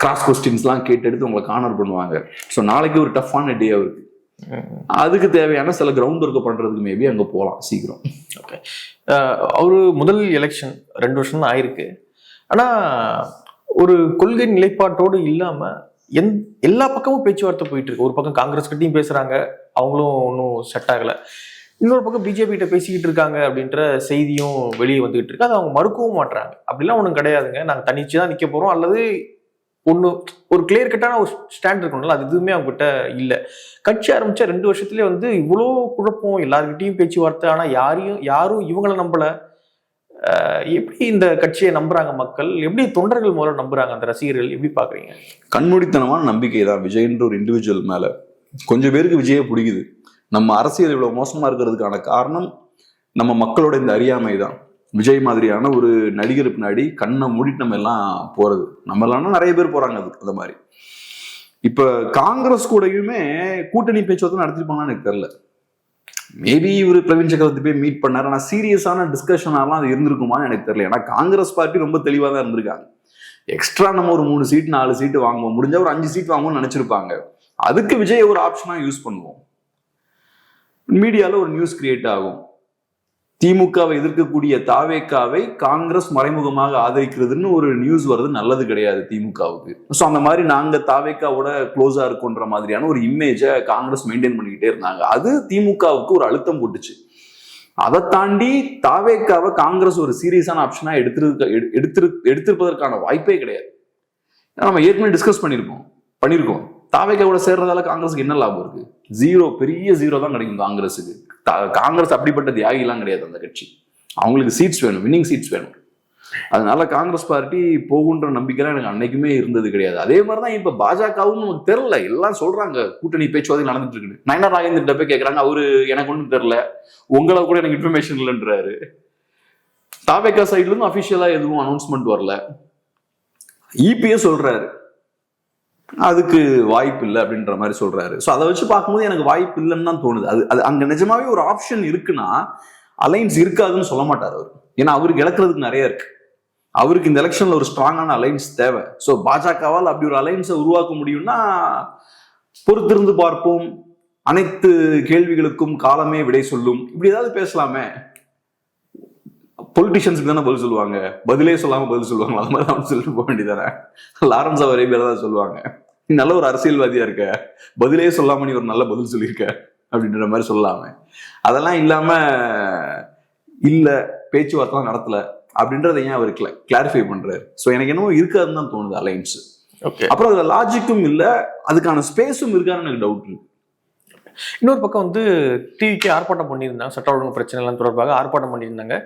கிராஸ் கொஸ்டின்ஸ் எல்லாம் கேட்டு எடுத்து உங்களை கார்னர் பண்ணுவாங்க. ஸோ நாளைக்கு ஒரு டஃப்பான டே அவருக்கு. அதுக்கு தேவையான சில கிரவுண்ட் ஒர்க் பண்றதுக்கு மேபி அங்க போகலாம் சீக்கிரம். ஓகே, அவரு முதல் எலெக்ஷன் 2 வருஷம் தான் ஆயிருக்கு. ஆனா ஒரு கொள்கை நிலைப்பாட்டோடு இல்லாம எல்லா பக்கமும் பேச்சுவார்த்தை போயிட்டு இருக்கு. ஒரு பக்கம் காங்கிரஸ் கிட்டையும் பேசுறாங்க, அவங்களும் ஒன்றும் செட் ஆகல. இன்னொரு பக்கம் பிஜேபி கிட்ட பேசிக்கிட்டு இருக்காங்க அப்படின்ற செய்தியும் வெளியே வந்துகிட்டு இருக்கு. அதை அவங்க மறுக்கவும் மாட்டுறாங்க. அப்படிலாம் ஒன்றும் கிடையாதுங்க, நாங்கள் தனிச்சு தான் நிற்க போறோம், அல்லது ஒரு கிளியர் கட்டான ஒரு ஸ்டாண்ட் இருக்கணும்ல, அது எதுவுமே அவங்க கிட்ட இல்லை. கட்சி ஆரம்பிச்ச 2 வருஷத்துலேயே இவ்வளோ குழப்பம், எல்லாருக்கிட்டையும் பேச்சுவார்த்தை. ஆனால் யாரும் இவங்களை நம்பல. எப்படி இந்த கட்சியை நம்புறாங்க மக்கள்? எப்படி தொண்டர்கள் முதல்ல நம்புறாங்க, அந்த ரசிகர்கள் எப்படி பாக்குறீங்க? கண்மூடித்தனமான நம்பிக்கை தான் விஜய்ன்ற ஒரு இண்டிவிஜுவல் மேல. கொஞ்சம் பேருக்கு விஜயை பிடிக்குது. நம்ம அரசியல் இவ்வளவு மோசமா இருக்கிறதுக்கான காரணம் நம்ம மக்களோட இந்த அறியாமை தான். விஜய் மாதிரியான ஒரு நடிகர் பின்னாடி கண்ணை மூடிட்டு நம்ம எல்லாம் போறது. நம்ம எல்லாம் நிறைய பேர் போறாங்க அதுக்கு. அந்த மாதிரி இப்ப காங்கிரஸ் கூடயுமே கூட்டணி பேச்சுவார்த்தை நடத்திருப்பாங்கன்னு எனக்கு தெரியல. மேபி இவரு பிரவீன் சக்கரவர்த்தி போய் மீட் பண்ணாரு. ஆனா சீரியஸான டிஸ்கஷனாலாம் அது இருந்திருக்குமான்னு எனக்கு தெரியல. ஏன்னா காங்கிரஸ் பார்ட்டி ரொம்ப தெளிவா தான் இருந்திருக்காங்க. எக்ஸ்ட்ரா நம்ம ஒரு 3 சீட் 4 சீட்டு வாங்குவோம், முடிஞ்சா ஒரு 5 சீட் வாங்குவோம்னு நினைச்சிருப்பாங்க. அதுக்கு விஜய் ஒரு ஆப்ஷனா யூஸ் பண்ணுவோம். மீடியால ஒரு நியூஸ் கிரியேட் ஆகும். திமுகவை எதிர்க்கக்கூடிய தாவேக்காவை காங்கிரஸ் மறைமுகமாக ஆதரிக்கிறதுன்னு ஒரு நியூஸ் வருது. நல்லது கிடையாது திமுகவுக்கு. ஸோ அந்த மாதிரி நாங்க தாவேக்காவோட க்ளோஸா இருக்குன்ற மாதிரியான ஒரு இமேஜை காங்கிரஸ் மெயின்டைன் பண்ணிக்கிட்டே இருந்தாங்க. அது திமுகவுக்கு ஒரு அழுத்தம் போட்டுச்சு. அதை தாண்டி தாவேக்காவை காங்கிரஸ் ஒரு சீரியஸான ஆப்ஷனா எடுத்திருப்பதற்கான வாய்ப்பே கிடையாது. நம்ம ஏற்கனவே டிஸ்கஸ் பண்ணியிருக்கோம். தாவேக்காவோட சேர்றதால காங்கிரஸுக்கு என்ன லாபம் இருக்கு? 0, பெரிய 0 தான் கிடைக்கும் காங்கிரஸுக்கு. காங்கிரஸ் அப்படிப்பட்ட தியாகி எல்லாம் கிடையாது. அந்த கட்சி அவங்களுக்கு சீட்ஸ் வேணும், வின்னிங் சீட்ஸ் வேணும். அதனால காங்கிரஸ் பார்ட்டி போகுன்ற நம்பிக்கைலாம் எனக்கு அன்னைக்குமே இருந்தது கிடையாது. அதே மாதிரிதான் இப்ப பாஜகவும் நமக்கு தெரியல. எல்லாம் சொல்றாங்க கூட்டணி பேச்சுவார்த்தை நடந்துட்டு இருக்கு. நயனா நாகேந்திர போய் கேட்கறாங்க, அவரு எனக்கு ஒன்றும் தெரியல, உங்களை கூட எனக்கு இன்ஃபர்மேஷன் இல்லைன்றாரு. தாவேக்கா சைட்ல இருந்து அபிஷியலா எதுவும் அனௌன்ஸ்மெண்ட் வரல. இபிஎஸ் சொல்றாரு அதுக்கு வாய்ப்பு இல்லை அப்படின்ற மாதிரி சொல்றாரு. ஸோ அதை வச்சு பார்க்கும்போது எனக்கு வாய்ப்பு இல்லைன்னு தான் தோணுது. அது அங்க நிஜமாவே ஒரு ஆப்ஷன் இருக்குன்னா அலைன்ஸ் இருக்காதுன்னு சொல்ல மாட்டார் அவர். ஏன்னா அவருக்கு இழக்கிறதுக்கு நிறைய இருக்கு. அவருக்கு இந்த எலெக்ஷன்ல ஒரு ஸ்ட்ராங்கான அலைன்ஸ் தேவை. ஸோ பாஜகவால் அப்படி ஒரு அலைன்ஸை உருவாக்க முடியும்னா பொறுத்திருந்து பார்ப்போம். அனைத்து கேள்விகளுக்கும் காலமே விடை சொல்லும், இப்படி ஏதாவது பேசலாமே. பொலிட்டிஷியன்ஸுக்கு தானே பதில் சொல்லுவாங்க, பதிலே சொல்லாம பதில் சொல்லுவாங்க. அது மாதிரி தான் சொல்லிட்டு போக வேண்டியதானே. லாரன்ஸ் ஆஃப் அரேபியா தான் சொல்லுவாங்க, நீ நல்ல ஒரு அரசியல்வாதியா இருக்க, பதிலே சொல்லாம நீ ஒரு நல்ல பதில் சொல்லியிருக்க அப்படின்ற மாதிரி சொல்லலாமே. அதெல்லாம் இல்லாம இல்ல பேச்சுவார்த்தை நடத்தல அப்படின்றத ஏன் அவர் கிளாரிஃபை பண்றாரு. ஸோ எனக்கு என்னவோ இருக்காதுன்னு தான் தோணுது அலைன்ஸ். அப்புறம் அதுல லாஜிக்கும் இல்ல, அதுக்கான ஸ்பேஸும் இருக்கான்னு எனக்கு டவுட் இருக்கு. இன்னொரு பக்கம் டிவிக்கு ஆர்ப்பாட்டம் பண்ணியிருந்தாங்க, சட்ட ஒழுங்கு பிரச்சனைலாம் தொடர்பாக ஆர்ப்பாட்டம் பண்ணியிருந்தாங்க.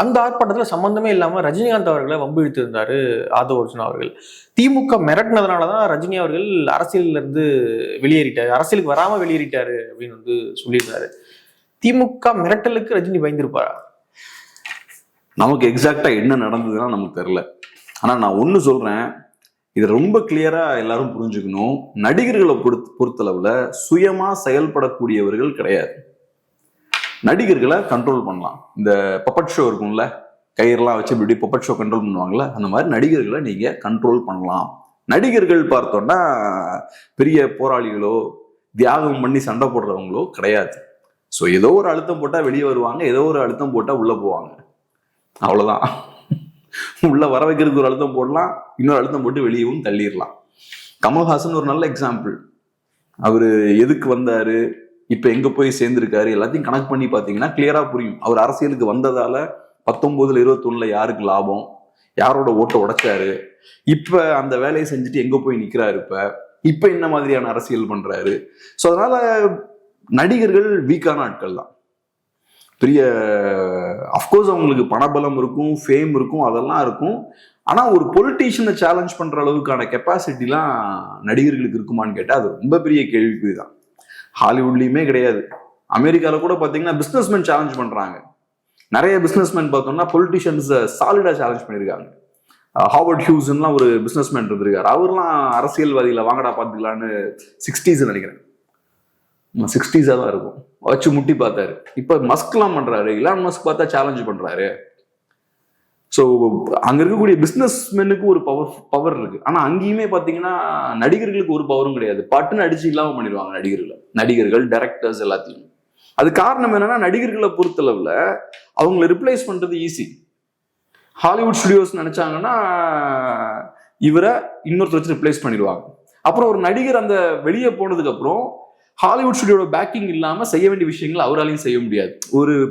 அந்த ஆர்ப்பாட்டத்தில் சம்பந்தமே இல்லாமல் ரஜினிகாந்த் அவர்களை வம்பு இழுத்திருந்தாரு ஆதவ் அர்ஜுனா அவர்கள். திமுக மிரட்டினதுனால தான் ரஜினி அவர்கள் அரசியலிருந்து வெளியேறிட்டாரு, அரசியலுக்கு வராமல் வெளியேறிட்டாரு அப்படின்னு சொல்லியிருந்தாரு. திமுக மிரட்டலுக்கு ரஜினி பயந்துருப்பாரா? நமக்கு எக்ஸாக்டா என்ன நடந்ததுன்னா நமக்கு தெரியல. ஆனா நான் ஒண்ணு சொல்றேன், இதை ரொம்ப கிளியரா எல்லாரும் புரிஞ்சுக்கணும். நடிகர்களை பொறுத்தளவுல சுயமா செயல்படக்கூடியவர்கள் கிடையாது. நடிகர்களை கண்ட்ரோல் பண்ணலாம். இந்த பப்பட் ஷோ இருக்கும்ல, கயிறுலாம் வச்சு இப்படி பப்பட் ஷோ கண்ட்ரோல் பண்ணுவாங்கல்ல, அந்த மாதிரி நடிகர்களை நீங்க கண்ட்ரோல் பண்ணலாம். நடிகர்கள் பார்த்தோம்னா பெரிய போராளிகளோ தியாகம் பண்ணி சண்டை போடுறவங்களோ கிடையாது. ஸோ ஏதோ ஒரு அழுத்தம் போட்டா வெளியே வருவாங்க, ஏதோ ஒரு அழுத்தம் போட்டா உள்ள போவாங்க, அவ்வளவுதான். உள்ள வர வைக்கிறதுக்கு ஒரு அழுத்தம் போடலாம், இன்னொரு அழுத்தம் போட்டு வெளியவும் தள்ளிடலாம். கமல்ஹாசன் ஒரு நல்ல எக்ஸாம்பிள். அவரு எதுக்கு வந்தாரு, இப்ப எங்க போய் சேர்ந்திருக்காரு, எல்லாத்தையும் கனெக்ட் பண்ணி பாத்தீங்கன்னா கிளியரா புரியும். அவர் அரசியலுக்கு வந்ததால 19 21 யாருக்கு லாபம், யாரோட ஓட்டை உடைச்சாரு, இப்ப அந்த வேலையை செஞ்சுட்டு எங்க போய் நிக்கிறாரு, இப்ப என்ன மாதிரியான அரசியல் பண்றாரு. ஸோ அதனால நடிகர்கள் வீக்கான ஆட்கள் தான். பெரிய அஃப்கோர்ஸ் அவங்களுக்கு பணபலம் இருக்கும், ஃபேம் இருக்கும், அதெல்லாம் இருக்கும். ஆனா ஒரு பொலிட்டீஷியனை சேலஞ்ச் பண்ற அளவுக்கான கெப்பாசிட்டிலாம் நடிகர்களுக்கு இருக்குமான்னு கேட்டா அது ரொம்ப பெரிய கேள்விக்குறி தான். ஹாலிவுட்லயுமே கிடையாது. அமெரிக்கால கூட பாத்தீங்கன்னா பிசினஸ்மேன் சேலஞ்ச் பண்றாங்க. நிறைய பிசினஸ்மேன் பார்த்தோம்னா பொலிட்டிஷியன்ஸ் சாலிடா சேலஞ்ச் பண்ணியிருக்காங்க. ஹாவர்ட் ஹியூஸ்லாம் ஒரு பிசினஸ்மேன் இருந்திருக்காரு. அவர்லாம் அரசியல்வாதிகளை வாங்கடா பாத்துக்கலான்னு 60s நினைக்கிறேன், 60s தான் இருக்கும், வச்சு முட்டி பார்த்தாரு. இப்ப மஸ்க்லாம் பண்றாரு. இலான் மஸ்க் பார்த்தா சேலஞ்ச் பண்றாரு. ஸோ அங்க இருக்கக்கூடிய பிசினஸ்மேனுக்கு ஒரு பவர் இருக்கு. ஆனா அங்கேயுமே பாத்தீங்கன்னா நடிகர்களுக்கு ஒரு பவரும் கிடையாது. பட்டுன்னு அடிச்சு இல்லாம பண்ணிடுவாங்க நடிகர்கள் டைரக்டர்ஸ் எல்லாத்தையும். அது காரணம் என்னன்னா நடிகர்களை பொறுத்தளவுல அவங்களை ரிப்ளேஸ் பண்றது ஈஸி. ஹாலிவுட் ஸ்டுடியோஸ் நினைச்சாங்கன்னா இவரை இன்னொருத்தர் வச்சு ரிப்ளேஸ் பண்ணிடுவாங்க. அப்புறம் ஒரு நடிகர் அந்த வெளியே போனதுக்கு அப்புறம் ஹாலிவுட் ஸ்டுடியோட பேக்கிங் இல்லாம செய்ய வேண்டிய விஷயங்கள் அவராலையும் செய்ய முடியாது.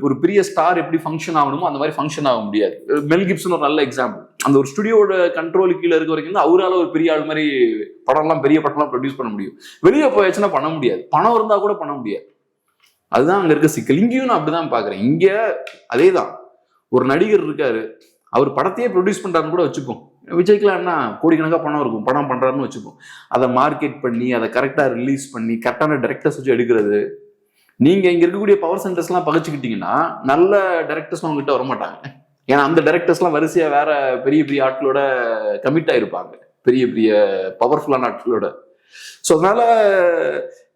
ஒரு பெரிய ஸ்டார் எப்படி ஃபங்க்ஷன் ஆகணுமோ அந்த மாதிரி ஃபங்க்ஷன் ஆக முடியாது. மெல் கிப்சன் ஒரு நல்ல எக்ஸாம்பிள். அந்த ஒரு ஸ்டுடியோட கண்ட்ரோல் கீழே இருக்க வரைக்கும் தான் அவரால் ஒரு பெரிய ஆள் மாதிரி பெரிய படம்லாம் ப்ரொடியூஸ் பண்ண முடியும். வெளியே போயாச்சுன்னா பண்ண முடியாது. பணம் இருந்தா கூட பண்ண முடியாது. அதுதான் அங்க இருக்க சிக்கல். இங்கேயும் நான் அப்படிதான் பாக்குறேன். இங்க அதேதான். ஒரு நடிகர் இருக்காரு, அவர் படத்தையே ப்ரொடியூஸ் பண்றாருன்னு கூட வச்சுப்போம். விஜய்க்குலாம் என்ன கோடிக்கணக்காக பணம் இருக்கும், படம் பண்றாருன்னு வச்சுப்போம். அதை மார்க்கெட் பண்ணி அதை கரெக்டா ரிலீஸ் பண்ணி கரெக்டான டைரக்டர்ஸ் வச்சு எடுக்கிறது. நீங்க இங்க இருக்கக்கூடிய பவர் சென்டர்ஸ் எல்லாம் பகச்சுக்கிட்டீங்கன்னா நல்ல டைரக்டர்ஸ் உங்ககிட்ட வரமாட்டாங்க. ஏன்னா அந்த டைரக்டர்ஸ் எல்லாம் வரிசையா வேற பெரிய பெரிய ஆட்களோட கமிட் ஆயிருப்பாங்க, பெரிய பெரிய பவர்ஃபுல்லான ஆட்களோட. ஸோ அதனால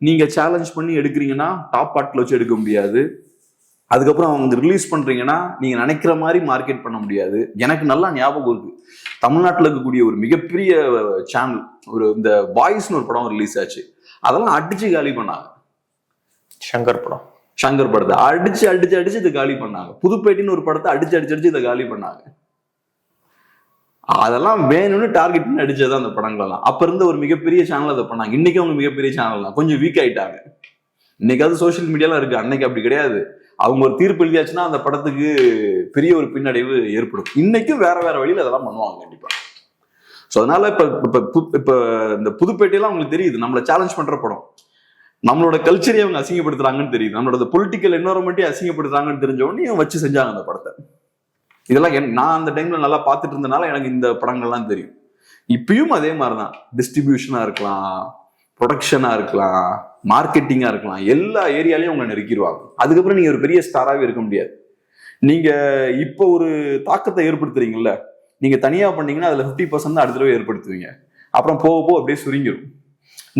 நீங்க சேலஞ்ச் பண்ணி எடுக்கிறீங்கன்னா டாப் ஆட்கள் வச்சு எடுக்க முடியாது. அதுக்கப்புறம் அவங்க ரிலீஸ் பண்றீங்கன்னா நீங்க நினைக்கிற மாதிரி மார்க்கெட் பண்ண முடியாது. எனக்கு நல்லா ஞாபகம் இருக்கு, தமிழ்நாட்டில் இருக்கக்கூடிய ஒரு மிகப்பெரிய சேனல் இந்த பாய்ஸ்னு ஒரு படம் ரிலீஸ் ஆச்சு. அதெல்லாம் அடிச்சு காலி பண்ணாங்க. சங்கர் படத்தை அடிச்சு இதை காலி பண்ணாங்க. புதுப்பேட்டின்னு ஒரு படத்தை அடிச்சு இதை காலி பண்ணாங்க. அதெல்லாம் வேணும்னு டார்கெட் பண்ணி அடிச்சதான் அந்த படங்களெல்லாம். அப்ப இருந்த ஒரு மிகப்பெரிய சேனல் அதை பண்ணாங்க. இன்னைக்கு அவங்க மிகப்பெரிய சேனல் தான், கொஞ்சம் வீக் ஆயிட்டாங்க. இன்னைக்காவது சோசியல் மீடியாலாம் இருக்கு, அன்னைக்கு அப்படி கிடையாது. அவங்க ஒரு தீர்ப்பு எழுதியாச்சுன்னா அந்த படத்துக்கு பெரிய ஒரு பின்னடைவு ஏற்படும். இன்னைக்கும் வேற வழியில அதெல்லாம் பண்ணுவாங்க கண்டிப்பா. ஸோ அதனால இப்ப இந்த புதுப்பேட்டையெல்லாம் அவங்களுக்கு தெரியுது, நம்மளை சேலஞ்ச் பண்ற படம், நம்மளோட கல்ச்சரையும் அவங்க அசிங்கப்படுத்துறாங்கன்னு தெரியுது, நம்மளோட பொலிட்டிக்கல் என்வரன்மெண்ட்டையும் அசிங்கப்படுத்துறாங்கன்னு தெரிஞ்ச உடனே இவங்க வச்சு செஞ்சாங்க அந்த படத்தை. இதெல்லாம் நான் அந்த டைம்ல நல்லா பார்த்துட்டு இருந்தனால எனக்கு இந்த படங்கள்லாம் தெரியும். இப்பயும் அதே மாதிரிதான், டிஸ்ட்ரிபியூஷனா இருக்கலாம், ப்ரொடக்ஷனா இருக்கலாம், மார்க்கெட்டிங்கா இருக்கலாம், எல்லா ஏரியாலையும் உங்களை நெருக்கிடுவாங்க. அதுக்கப்புறம் நீங்க ஒரு பெரிய ஸ்டாராகவே இருக்க முடியாது. நீங்க இப்போ ஒரு தாக்கத்தை ஏற்படுத்துறீங்கல்ல, நீங்க தனியா பண்ணீங்கன்னா அதுல 50% தான் அடுத்த தடவை ஏற்படுத்துவீங்க. அப்புறம் போக அப்படியே சுருங்கிடும்.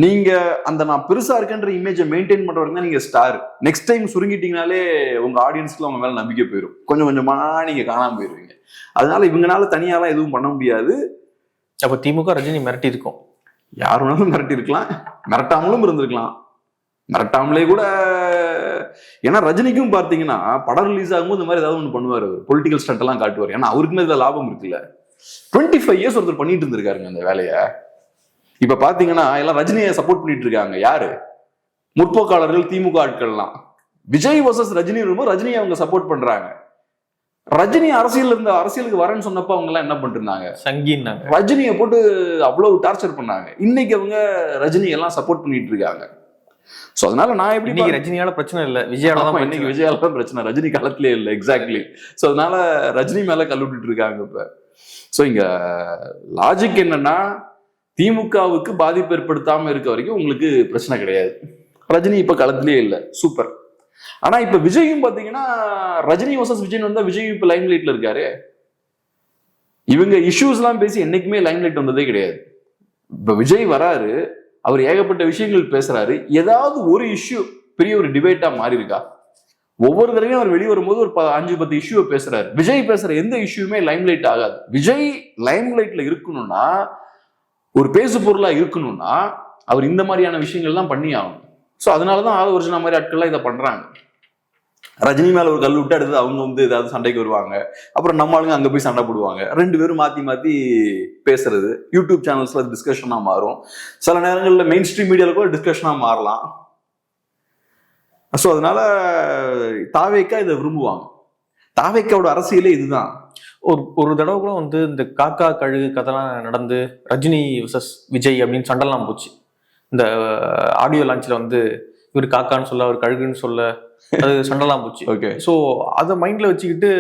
நீங்க அந்த நான் பெருசா இருக்கேன்ற இமேஜை மெயின்டைன் பண்ற வரைக்கும் தான் நீங்க ஸ்டார். நெக்ஸ்ட் டைம் சுருங்கிட்டீங்கனாலே உங்க ஆடியன்ஸ்க்கு அவங்க மேல நம்பிக்கை போயிடும். கொஞ்சம் கொஞ்சமா நீங்க காணாம போயிருவீங்க. அதனால இவங்கனால தனியாலாம் எதுவும் பண்ண முடியாது. அப்ப திமுக ரஜினி மிரட்டி இருக்கும். யார் வேணாலும் மிரட்டி இருக்கலாம், மிரட்டாமலும் இருந்திருக்கலாம். மிரட்டாமலே கூட, ஏன்னா ரஜினிக்கும் பார்த்தீங்கன்னா படம் ரிலீஸ் ஆகும்போது இந்த மாதிரி ஏதாவது ஒன்று பண்ணுவார், பொலிட்டிக்கல் ஸ்டண்ட் எல்லாம் காட்டுவார். ஏன்னா அவருக்குமே இதுல லாபம் இருக்குல்ல. 25 years ஒருத்தர் பண்ணிட்டு இருந்திருக்காருங்க அந்த வேலையை. இப்ப பாத்தீங்கன்னா எல்லாம் ரஜினியை சப்போர்ட் பண்ணிட்டு இருக்காங்க. யாரு? முற்போக்காளர்கள், திமுக ஆட்கள்லாம். விஜய் வர்சஸ் ரஜினி வரும்போது ரஜினியை அவங்க சப்போர்ட் பண்றாங்க. ரஜினி அரசியலுக்கு வரேன்னு சொன்னப்ப அவங்க எல்லாம் என்ன பண்ணிட்டு இருந்தாங்க? சங்கின்னாங்க. ரஜினியை போட்டு அவ்வளவு டார்ச்சர் பண்ணாங்க. இன்னைக்கு அவங்க ரஜினி எல்லாம் சப்போர்ட் பண்ணிட்டு இருக்காங்க. சோ அதனால நான் எப்படி ரஜினியால பிரச்சனை இல்ல, விஜயால தான். இன்னைக்கு விஜயால தான் பிரச்சனை, ரஜினி காலத்திலே இல்ல. எக்ஸாக்ட்லி. சோ அதனால ரஜினி மேல கல்லுட்டு இருக்காங்க இப்ப. சோ இங்க லாஜிக் என்னன்னா, திமுகவுக்கு பாதிப்பு ஏற்படுத்தாம இருக்க வரைக்கும் உங்களுக்கு பிரச்சனை கிடையாது. ரஜினி இப்ப களத்திலே இல்ல, சூப்பர். ஆனா இப்ப விஜயும் பாத்தீங்கன்னா ரஜினி வர்சஸ் விஜய் வந்தா விஜய் இப்ப லைம் லைட்ல இருக்காரு. இவங்க இஷ்யூஸ் எல்லாம் பேசி என்னைக்குமே லைம் லைட் வந்ததே கிடையாது. இப்ப விஜய் வராரு, அவர் ஏகப்பட்ட விஷயங்கள் பேசுறாரு. ஏதாவது ஒரு இஷ்யூ பெரிய ஒரு டிபேட்டா மாறி இருக்கா? ஒவ்வொரு தடவையும் அவர் வெளியே வரும்போது ஒரு 5-10 இஷ்யூ பேசுறாரு. விஜய் பேசுற எந்த இஷ்யூமே லைம் லைட் ஆகாது. விஜய் லைம் லைட்ல இருக்கணும்னா, ஒரு பேசு பொருளா இருக்கணும்னா அவர் இந்த மாதிரியான விஷயங்கள் எல்லாம் பண்ணி ஆகணும். ஸோ அதனாலதான் ஒரிஜினல் மாதிரி ஆட்கள்லாம் இதை பண்றாங்க. ரஜினி மேல ஒரு கல் விட்டு அடுத்து அவங்க ஏதாவது சண்டைக்கு வருவாங்க. அப்புறம் நம்ம ஆளுங்க அங்க போய் சண்டை போடுவாங்க. 2 பேரும் மாத்தி பேசுறது யூடியூப் சேனல்ஸ்ல டிஸ்கஷனா மாறும். சில நேரங்கள்ல மெயின் ஸ்ட்ரீம் மீடியால கூட டிஸ்கஷனா மாறலாம். ஸோ அதனால தாவேக்கா இதை விரும்புவாங்க. தாவேக்காவோட அரசியலே இதுதான். ஒரு தடவை கூட இந்த காக்கா கழுகு கதெல்லாம் நடந்து ரஜினி வர்சஸ் விஜய் அப்படின்னு சண்டைலாம் போச்சு. இந்த ஆடியோ லான்ச்ல இவர் காக்கான்னு சொல்ல, அவர் கழுகுன்னு சொல்ல, அது சண்டைலாம் போச்சு. ஓகே. ஸோ அதை மைண்ட்ல வச்சுக்கிட்டு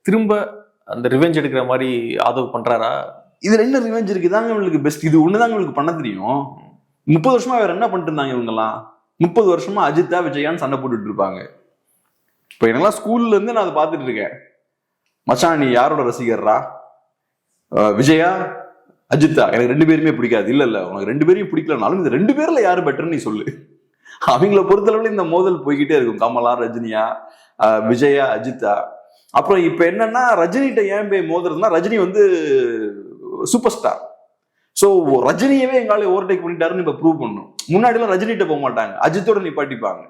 திரும்ப அந்த ரிவெஞ்ச் எடுக்கிற மாதிரி ஆதவ் பண்றாரா? இதுல என்ன ரிவெஞ்ச் இருக்கு? இதாங்க இவங்களுக்கு பெஸ்ட். இது ஒண்ணுதாங்க இவங்களுக்கு பண்ண தெரியும். 30 வருஷமா வேற என்ன பண்ணிட்டு இருந்தாங்க இவங்கெல்லாம்? 30 வருஷமா அஜித்தா விஜயான்னு சண்டை போட்டுட்டு இருப்பாங்க. இப்ப எனக்கெல்லாம் ஸ்கூல்ல இருந்து நான் அதை பார்த்துட்டு இருக்கேன். மச்சான் நீ யாரோட ரசிகர்ரா? விஜயா அஜித்தா? எனக்கு 2 பேருமே பிடிக்காது. இல்ல உனக்கு 2 பேரையும் பிடிக்கலனாலும் இந்த 2 பேர்ல யாரு பெட்டர்னு நீ சொல்லு. அவங்கள பொறுத்தளவுல இந்த மோதல் போய்கிட்டே இருக்கும். கமலா ரஜினியா, விஜயா அஜித்தா. அப்புறம் இப்ப என்னன்னா ரஜினிகிட்ட ஏன் போய் மோதுறதுன்னா ரஜினி வந்து சூப்பர் ஸ்டார். சோ ரஜினியவே எங்கால ஓவர்டேக் பண்ணிட்டாருன்னு இப்ப ப்ரூவ் பண்ணும். முன்னாடிலாம் ரஜினிகிட்ட போக மாட்டாங்க, அஜித்தோட நிப்பாட்டிப்பாங்க.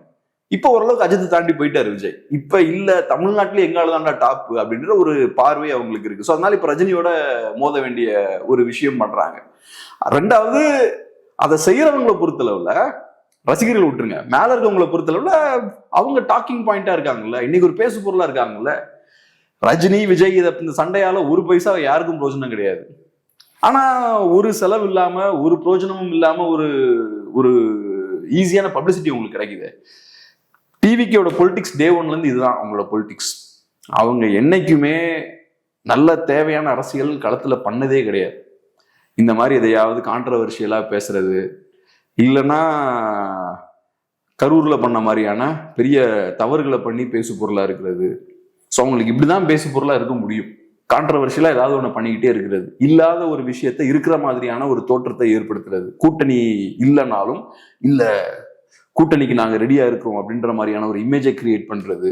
இப்ப ஓரளவுக்கு அஜித்தை தாண்டி போயிட்டாரு விஜய். இப்ப இல்ல தமிழ்நாட்டுல எங்கால தாண்டா டாப் அப்படின்ற ஒரு பார்வை அவங்களுக்கு இருக்கு. சோ அதனால இப்ப ரஜினியோட மோத வேண்டிய ஒரு விஷயம் பண்றாங்க. 2வது அதை செய்யறவங்களை பொறுத்தளவுல ரசிகர்கள் விட்டுருங்க, மேல இருக்கவங்களை பொறுத்தளவுல அவங்க டாக்கிங் பாயிண்டா இருக்காங்கல்ல, இன்னைக்கு ஒரு பேசு பொருளா இருக்காங்கல்ல. ரஜினி விஜய் இந்த சண்டையால ஒரு பைசா யாருக்கும் பிரோஜனம் கிடையாது. ஆனா ஒரு செலவு இல்லாம ஒரு பிரோஜனமும் இல்லாம ஒரு ஒரு ஈஸியான பப்ளிசிட்டி உங்களுக்கு கிடைக்குது. டிவிக்கோட பொலிட்டிக்ஸ் டே 1ல இருந்து இதுதான் அவங்களோட பொலிட்டிக்ஸ். அவங்க என்னைக்குமே நல்ல தேவையான அரசியல் களத்துல பண்ணதே கிடையாது. இந்த மாதிரி எதையாவது கான்ட்ரவர்ஷியலா பேசுறது, இல்லைன்னா கரூர்ல பண்ண மாதிரியான பெரிய தவறுகளை பண்ணி பேசு பொருளா இருக்கிறது. ஸோ அவங்களுக்கு இப்படிதான் பேசு பொருளா இருக்க முடியும். கான்ட்ரவர்ஷியலா ஏதாவது ஒண்ணு பண்ணிக்கிட்டே இருக்கிறது, இல்லாத ஒரு விஷயத்தை இருக்கிற மாதிரியான ஒரு தோற்றத்தை ஏற்படுத்துறது, கூட்டணி இல்லைனாலும் இல்ல கூட்டணிக்கு நாங்க ரெடியா இருக்கிறோம் அப்படின்ற மாதிரியான ஒரு இமேஜை கிரியேட் பண்றது.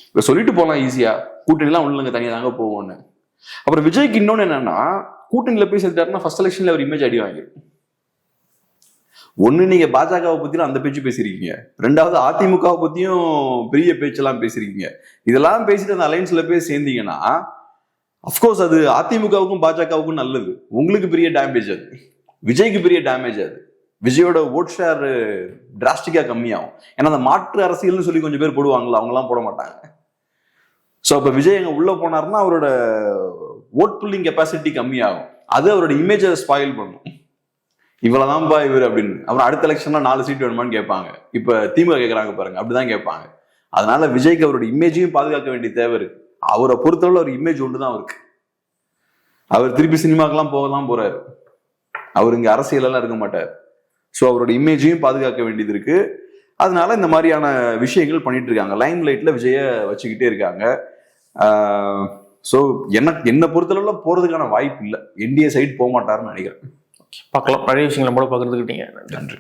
இப்ப சொல்லிட்டு போலாம் ஈஸியா, கூட்டணிலாம் ஒண்ணுங்க தனியா தாங்க போவோம்னு. அப்புறம் விஜய்க்கு இன்னொன்னு என்னன்னா, கூட்டணியில போய் சேர்த்தாருன்னா ஃபர்ஸ்ட் எலெக்ஷன்ல ஒரு இமேஜ் அடி வாங்கிடும். ஒண்ணு நீங்க பாஜகவை பத்தியும் அந்த பேச்சு பேசிருக்கீங்க, 2வது அதிமுகவை பத்தியும் பெரிய பேச்செல்லாம் பேசிருக்கீங்க. இதெல்லாம் பேசிட்டு அந்த அலைன்ஸ்ல போய் சேர்ந்தீங்கன்னா அப்கோர்ஸ் அது அதிமுகவுக்கும் பாஜகவுக்கும் நல்லது, உங்களுக்கு பெரிய டேமேஜ் அது, விஜய்க்கு பெரிய டேமேஜ் அது. விஜயோட ஓட் ஷேர் டிராஸ்டிக்கா கம்மியாகும். ஏன்னா அந்த மாற்று அரசியல்னு சொல்லி கொஞ்சம் பேர் போடுவாங்களா, அவங்க எல்லாம் போட மாட்டாங்க. ஸோ அப்ப விஜய் அங்க உள்ள போனாருன்னா அவரோட ஓட் புல்லிங் கெப்பாசிட்டி கம்மியாகும், அது அவரோட இமேஜை ஸ்பாயில் பண்ணும். இவ்வளவுதான்பா இவர் அப்படின்னு. அப்புறம் அடுத்த எலெக்ஷன்ல 4 சீட் வேணுமான்னு கேட்பாங்க. இப்ப திமுக கேட்கறாங்க பாருங்க, அப்படிதான் கேட்பாங்க. அதனால விஜய்க்கு அவரோட இமேஜையும் பாதுகாக்க வேண்டிய தேவை இருக்கு. அவரை பொறுத்தவரை ஒரு இமேஜ் ஒன்றுதான் இருக்கு. அவர் திருப்பி சினிமாக்கெல்லாம் போகலாம் போறாரு, அவர் இங்க அரசியல் எல்லாம் இருக்க மாட்டார். ஸோ அவரோட இமேஜையும் பாதுகாக்க வேண்டியது இருக்கு. அதனால இந்த மாதிரியான விஷயங்கள் பண்ணிட்டு இருக்காங்க, லைம் லைட்ல விஜய வச்சுக்கிட்டே இருக்காங்க. ஸோ என்ன பொறுத்தளவுல போறதுக்கான வாய்ப்பு இல்லை, என்டிஏ சைடு போக மாட்டாருன்னு நினைக்கிறேன். பார்க்கலாம். நிறைய விஷயங்களை கூட பகிர்ந்துக்கிட்டீங்க. நன்றி.